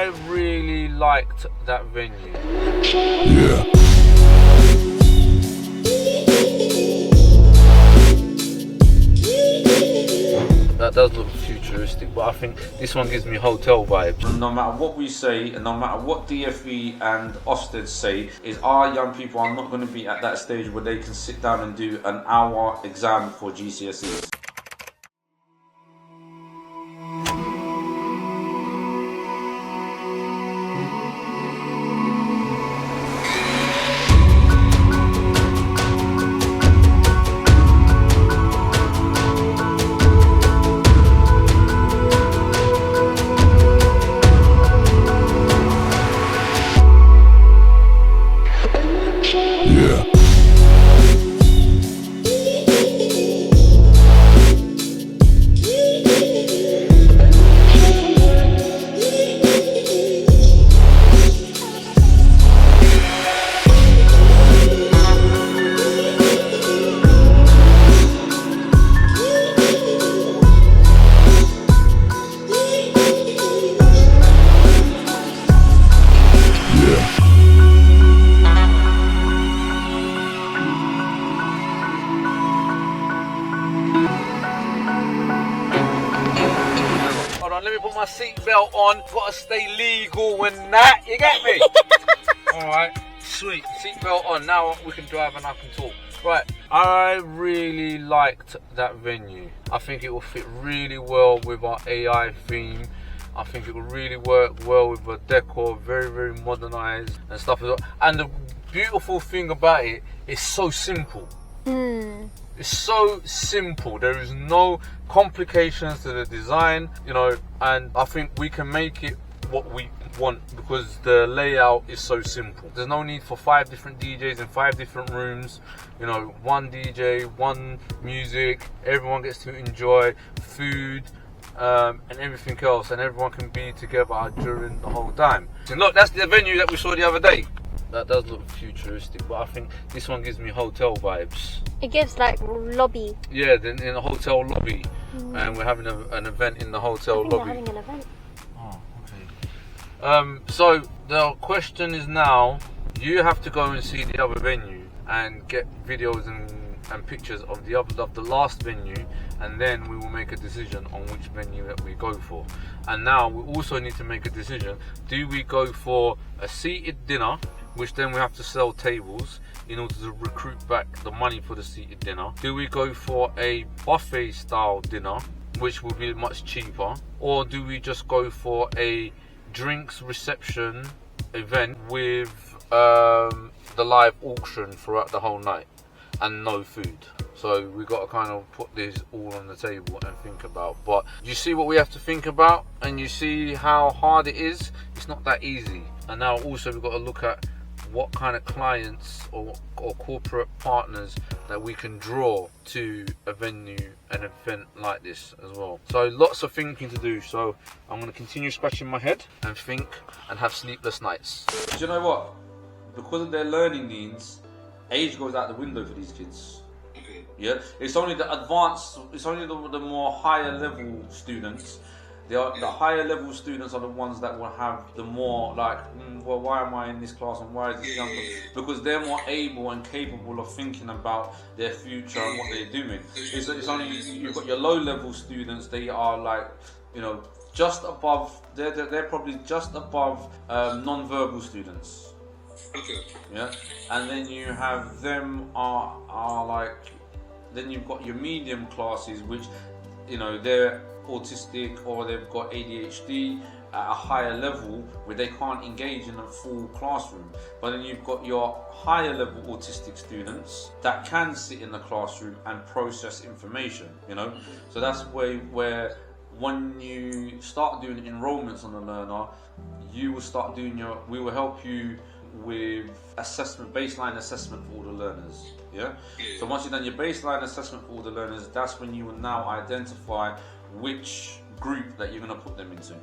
I really liked that venue. Yeah. That does look futuristic, but I think this one gives me hotel vibes. No matter what we say, and no matter what DFE and Ofsted say, is our young people are not going to be at that stage where they can sit down and do an hour exam for GCSEs. Yeah. Hold on, let me put my seatbelt on. Gotta stay legal and that, you get me? Alright, sweet. Seatbelt on, now we can drive and I can talk. Right, I really liked that venue. I think it will fit really well with our AI theme. I think it will really work well with the decor, very, very modernized and stuff. And the beautiful thing about it, it's so simple. It's so simple. There is no complications to the design, you know, and I think we can make it what we want because the layout is so simple. There's no need for 5 different DJs in 5 different rooms, you know, one DJ, one music, everyone gets to enjoy food and everything else, and everyone can be together during the whole time. And look, that's the venue that we saw the other day. That does look futuristic, but I think this one gives me hotel vibes. It gives like lobby. Yeah, in a hotel lobby, and we're having an event in the hotel I think lobby. they're having an event. Oh, okay. So the question is now, you have to go and see the other venue and get videos and pictures of the last venue, and then we will make a decision on which venue that we go for. And now we also need to make a decision: do we go for a seated dinner, which then we have to sell tables in order to recruit back the money for the seated dinner? Do we go for a buffet style dinner, which will be much cheaper? Or do we just go for a drinks reception event with the live auction throughout the whole night and no food? So we got to kind of put this all on the table and think about. But you see what we have to think about, and you see how hard it is. It's not that easy. And now also we've got to look at what kind of clients or corporate partners that we can draw to a venue, an event like this as well. So lots of thinking to do. So I'm going to continue scratching my head and think and have sleepless nights. Do you know what? Because of their learning needs, age goes out the window for these kids. Yeah, it's only the advanced, it's only the more higher level students. The higher level students are the ones that will have the more like, well, why am I in this class and why is this younger? Because they're more able and capable of thinking about their future and what they're doing. It's only, you've got your low level students, they are like, you know, just above, they're probably just above non-verbal students. Yeah, and then you have them are like, then you've got your medium classes, which, you know, they're autistic or they've got ADHD at a higher level where they can't engage in a full classroom. But then you've got your higher level autistic students that can sit in the classroom and process information, you know. So that's where when you start doing enrollments on the learner, you will start doing we will help you with assessment, baseline assessment for all the learners. Yeah. So once you've done your baseline assessment for all the learners, that's when you will now identify which group that you're going to put them into.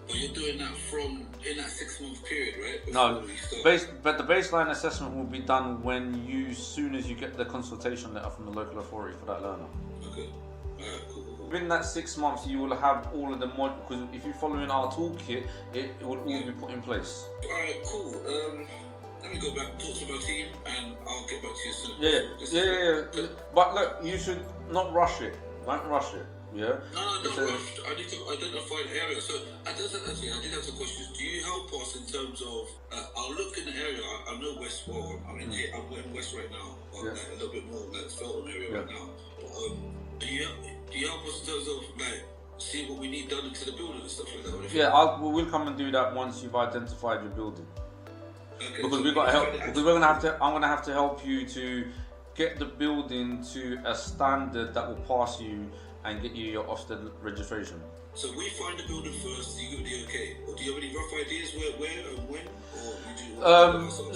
But you're doing that in that 6-month period, right? No, but the baseline assessment will be done as soon as you get the consultation letter from the local authority for that learner. Okay. Alright, cool. Within that 6 months, you will have all of the mod. Because if you follow in our toolkit, it will all be put in place. Alright, cool. Let me go back, talk to my team, and I'll get back to you soon. Yeah. But look, you should not rush it. Don't rush it. Yeah. No, not rushed. I need to identify the area. So I did have some questions. Do you help us in terms of? I'll look in the area. I know West. Well, I'm in West right now. But like, a little bit more like Felton area right now. But, do you help us in terms of like see what we need done into the building and stuff like that? Yeah, we'll come and do that once you've identified your building. Okay, Because so we've got to help. Because we're gonna have to. I'm gonna have to help you to get the building to a standard that will pass you and get you your Ofsted registration. So we find the building first. You give the okay. Or do you have any rough ideas where and when? Or you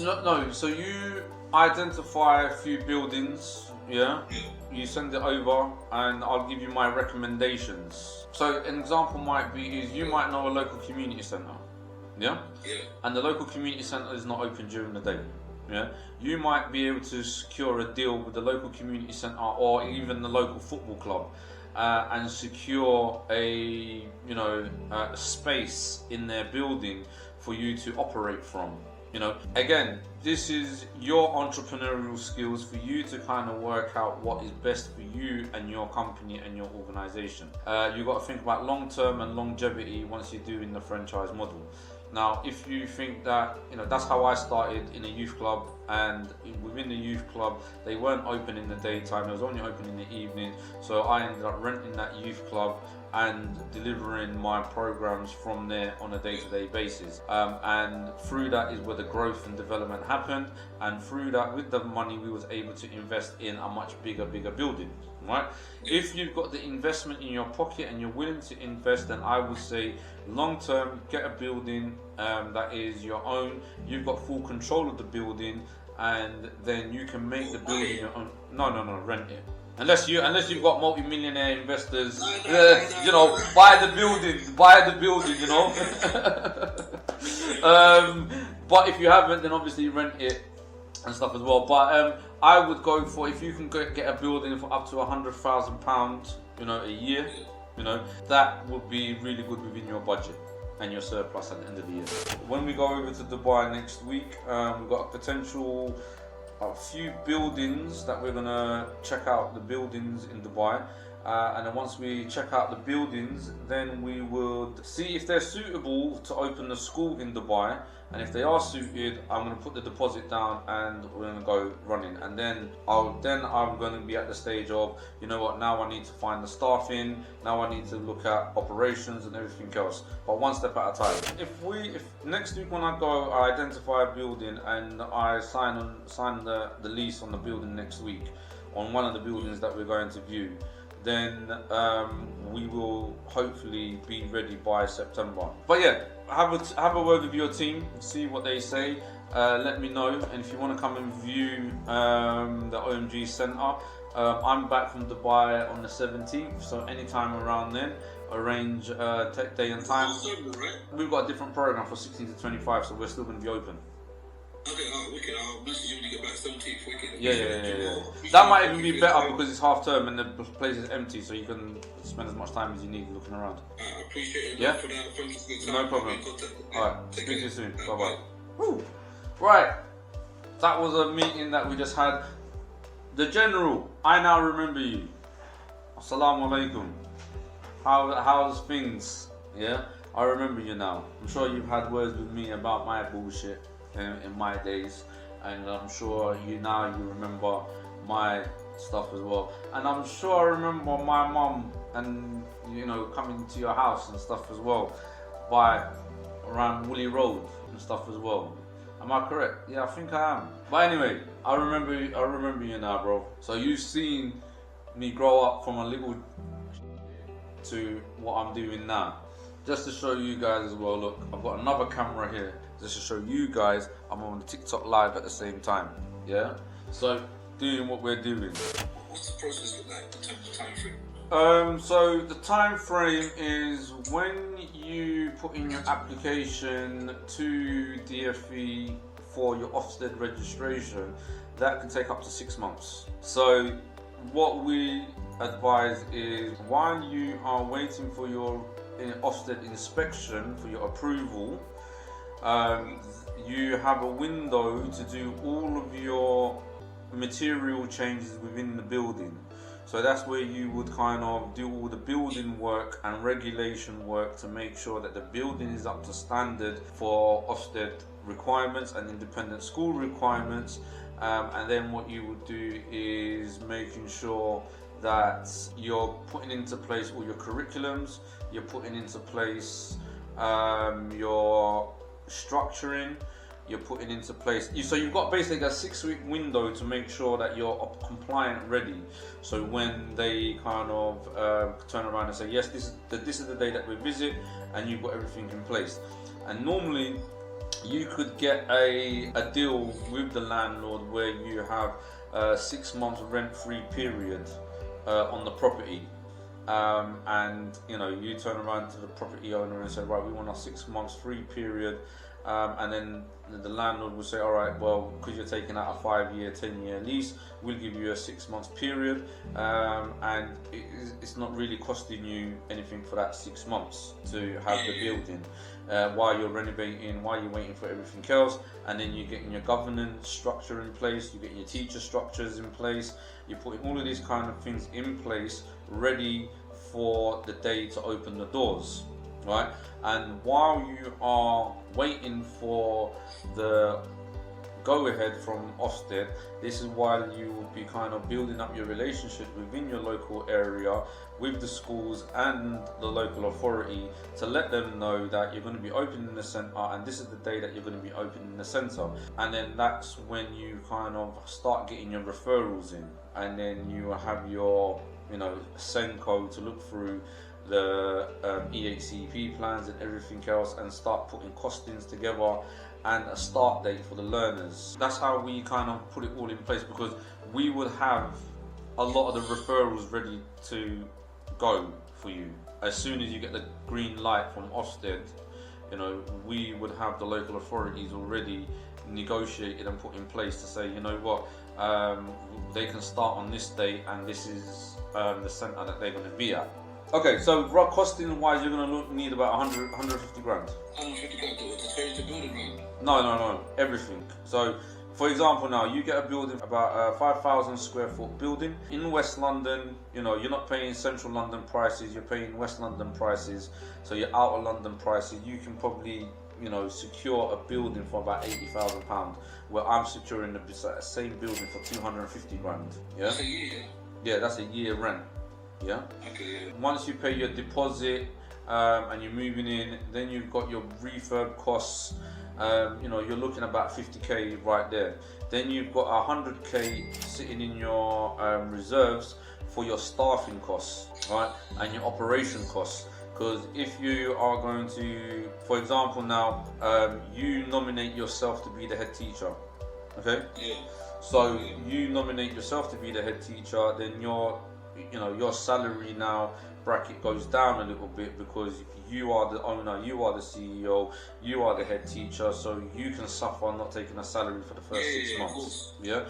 do? No. So you identify a few buildings. Yeah. You send it over, and I'll give you my recommendations. So an example might be is you might know a local community centre. Yeah? And the local community centre is not open during the day. Yeah? You might be able to secure a deal with the local community centre or even the local football club and secure a space in their building for you to operate from. Again, this is your entrepreneurial skills for you to kind of work out what is best for you and your company and your organization. You've got to think about long-term and longevity once you're doing the franchise model. Now, if you think that, that's how I started in a youth club, and within the youth club, they weren't open in the daytime, it was only open in the evening, so I ended up renting that youth club and delivering my programs from there on a day-to-day basis. And through that is where the growth and development happened, and through that, with the money, we was able to invest in a much bigger building, right? If you've got the investment in your pocket and you're willing to invest, then I would say long-term, get a building that is your own. You've got full control of the building, and then you can make the building your own. No, rent it. Unless you've got multi-millionaire investors, buy the building, But if you haven't, then obviously rent it and stuff as well. But I would go for, if you can get a building for up to £100,000, a year, that would be really good within your budget and your surplus at the end of the year. When we go over to Dubai next week, we've got a few buildings that we're gonna check out, the buildings in Dubai, and then once we check out the buildings, then we would see if they're suitable to open the school in Dubai, and if they are suited, I'm gonna put the deposit down and we're gonna go running, and then I'm gonna be at the stage of, now I need to find the staffing, now I need to look at operations and everything else, but one step at a time. If next week when I go, I identify a building and I sign the lease on the building next week, on one of the buildings that we're going to view, then we will hopefully be ready by September. But yeah, have a word with your team, see what they say, let me know, and if you want to come and view the OMG Centre, I'm back from Dubai on the 17th, so anytime around then, arrange day and time. We've got a different program for 16 to 25, so we're still going to be open. Okay, wicked. I'll message you when you get back 17th, wicked. Yeah. That might even be better because it's half term and the place is empty, so you can spend as much time as you need looking around. I appreciate it. Yeah? For that. Thank you for your time. No problem. Alright, speak to you soon. Bye-bye. Woo. Right, that was a meeting that we just had. The General, I now remember you. Assalamu alaikum. How's things? Yeah, I remember you now. I'm sure you've had words with me about my bullshit in my days, and I'm sure you remember my stuff as well, and I'm sure I remember my mum and coming to your house and stuff as well, by around Woolly Road and stuff as well. Am I correct? Yeah, I think I am. But anyway, I remember you now, bro. So you've seen me grow up from a little to what I'm doing now. Just to show you guys as well, look, I've got another camera here just to show you guys I'm on the TikTok live at the same time. Yeah? So, doing what we're doing. What's the process look like in terms of time frame? So the time frame is when you put in your application to DFE for your Ofsted registration, that can take up to 6 months. So what we advise is while you are waiting for your Ofsted inspection for your approval, you have a window to do all of your material changes within the building. So that's where you would kind of do all the building work and regulation work to make sure that the building is up to standard for Ofsted requirements and independent school requirements. And then what you would do is making sure that you're putting into place all your curriculums, you're putting into place your structuring, you're putting into place. So you've got basically a 6-week window to make sure that you're compliant ready. So when they kind of turn around and say, yes, this is the day that we visit, and you've got everything in place. And normally you could get a deal with the landlord where you have a 6 months rent-free period on the property. And you turn around to the property owner and say, right, we want a 6 months free period. And then the landlord will say, all right, well, because you're taking out a 5-year, 10-year lease, we'll give you a 6 months period, and it's not really costing you anything for that 6 months to have the building while you're renovating, while you're waiting for everything else. And then you're getting your governance structure in place, you're getting your teacher structures in place, you're putting all of these kind of things in place ready for the day to open the doors, right? And while you are waiting for the go-ahead from Ofsted, this is while you will be kind of building up your relationship within your local area with the schools and the local authority to let them know that you're going to be opening the centre and this is the day that you're going to be opening the centre. And then that's when you kind of start getting your referrals in, and then you have your Senko to look through the EHCP plans and everything else, and start putting costings together and a start date for the learners. That's how we kind of put it all in place, because we would have a lot of the referrals ready to go for you. As soon as you get the green light from Ofsted, we would have the local authorities already negotiated and put in place to say, they can start on this date and this is the centre that they're going to be at. Okay, so costing wise, you're going to need about 150 grand. 150 grand to change the building, right? No, everything. So, for example, now you get a building, about a 5,000 square foot building in West London. You're not paying Central London prices, you're paying West London prices. So your outer London prices, you can probably secure a building for about £80,000, where I'm securing the same building for 250 grand. Yeah. That's a year. Yeah, that's a year rent. Yeah. Okay. Yeah. Once you pay your deposit and you're moving in, then you've got your refurb costs. You're looking about 50k right there. Then you've got 100k sitting in your reserves for your staffing costs, right, and your operation costs. Because if you are going to, for example, now you nominate yourself to be the head teacher, okay? Yeah. So you nominate yourself to be the head teacher, then your salary now bracket goes down a little bit, because you are the owner, you are the CEO, you are the head teacher, so you can suffer not taking a salary for the first 6 months. Yeah.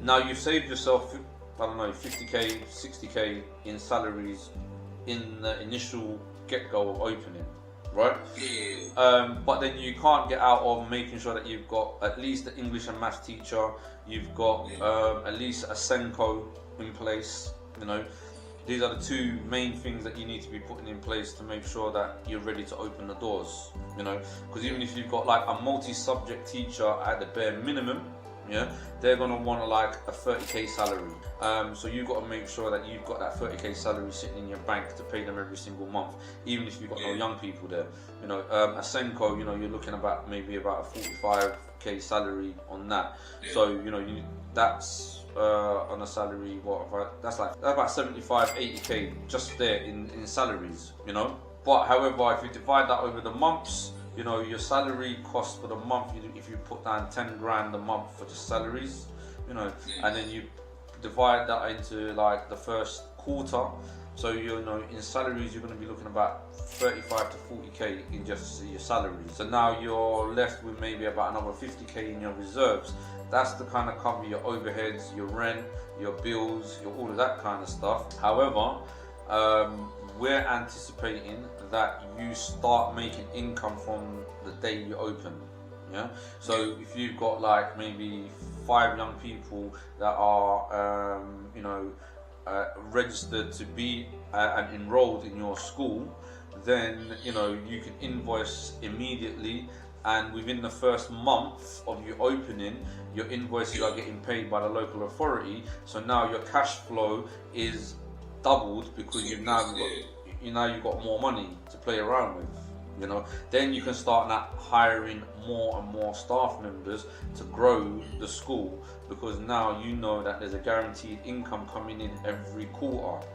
Now you've saved yourself, 50k, 60k in salaries in the initial get-go of opening, right? But then you can't get out of making sure that you've got at least an English and maths teacher, you've got at least a Senko in place. These are the two main things that you need to be putting in place to make sure that you're ready to open the doors. Because even if you've got like a multi-subject teacher at the bare minimum, they're gonna want like a 30k salary. So you've got to make sure that you've got that 30k salary sitting in your bank to pay them every single month, even if you've got no young people there. A Senko, you're looking about maybe about a 45k salary on that. So that's on a salary, that's about 75, 80k just there in salaries. But however, if you divide that over the months, your salary cost for the month, if you put down 10 grand a month for just salaries, and then you divide that into like the first quarter, So in salaries, you're going to be looking about 35 to 40k in just your salaries. So now you're left with maybe about another 50k in your reserves. That's to kind of cover your overheads, your rent, your bills, all of that kind of stuff. However, we're anticipating that you start making income from the day you open. Yeah. So if you've got like maybe 5 young people that are registered to be and enrolled in your school, then you can invoice immediately, and within the first month of you opening, your invoices are getting paid by the local authority. So now your cash flow is doubled because you've got more money to play around with. Then you can start now hiring more and more staff members to grow the school, because now that there's a guaranteed income coming in every quarter.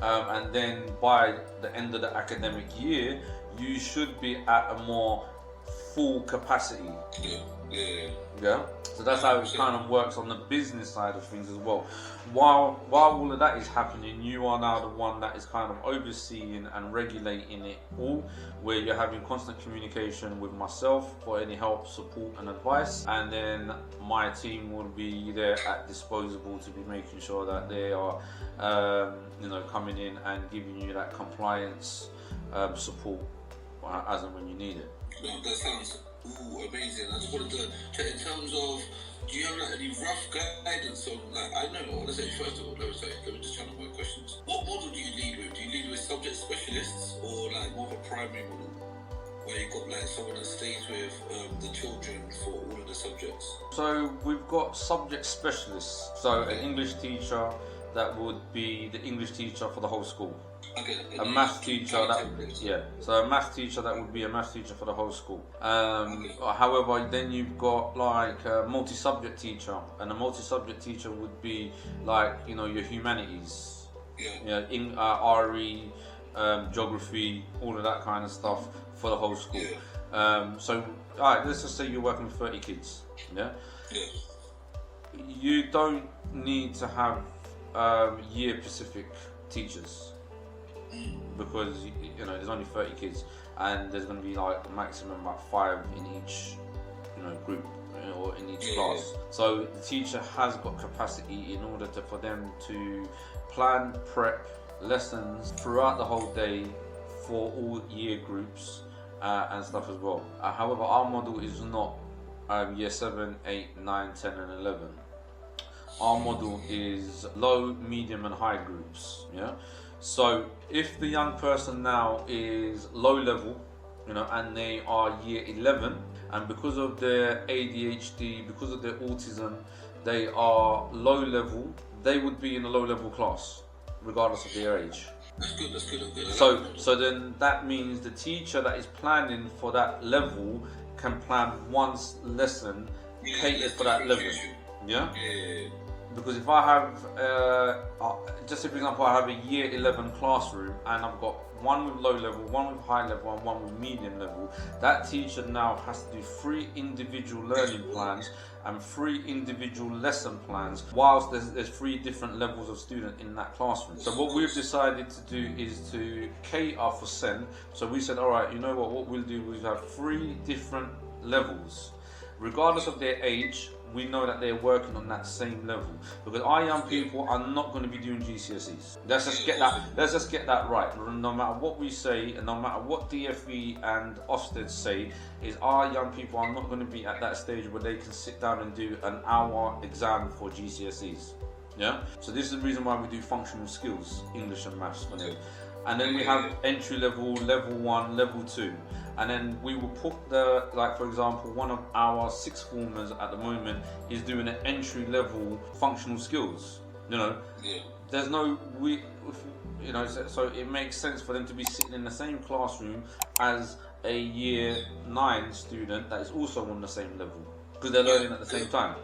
And then by the end of the academic year, you should be at a more full capacity. Yeah. So that's how it kind of works on the business side of things as well. While all of that is happening, you are now the one that is kind of overseeing and regulating it all, where you're having constant communication with myself for any help, support and advice, and then my team will be there at disposable to be making sure that they are coming in and giving you that compliance support as and when you need it. No, that sounds amazing. I just wanted to check in terms of, do you have any rough guidance on, let's say first of all, let me just channel my questions. What model do you lead with? Do you lead with subject specialists or more of a primary model, where you've got someone that stays with the children for all of the subjects? So we've got subject specialists. So an English teacher that would be the English teacher for the whole school. A maths teacher so a maths teacher that would be a maths teacher for the whole school. However, then you've got a multi-subject teacher, and a multi-subject teacher would be your humanities, RE, geography, all of that kind of stuff for the whole school. So let's just say you're working with 30 kids. You don't need to have year specific teachers, because there's only 30 kids, and there's going to be a maximum about 5 in each group or in each class. So the teacher has got capacity in order for them to plan, prep lessons throughout the whole day for all year groups and stuff as well. However, our model is not year 7, 8, 9, 10 and 11. Our model is low, medium and high groups. So if the young person now is low level, and they are year 11, and because of their ADHD, because of their autism, they are low level, they would be in a low level class, regardless of their age. That's good. So then that means the teacher that is planning for that level can plan one lesson catered for that level. Because if I have, just for example, I have a year 11 classroom, and I've got one with low level, one with high level and one with medium level, that teacher now has to do 3 individual learning plans and 3 individual lesson plans, whilst there's 3 different levels of student in that classroom. So what we've decided to do is to cater for SEN. So we said, alright, what we'll do is have 3 different levels. Regardless of their age, we know that they're working on that same level, because our young people are not going to be doing GCSEs. Let's just get that right. No matter what we say, and no matter what DFE and Ofsted say, is our young people are not going to be at that stage where they can sit down and do an hour exam for GCSEs. So this is the reason why we do functional skills, English and maths for them. And then we have entry level, level 1, level 2. And then we will put for example, one of our 6th formers at the moment is doing an entry level functional skills. There's no, so it makes sense for them to be sitting in the same classroom as a year 9 student that is also on the same level, because they're learning at the same time.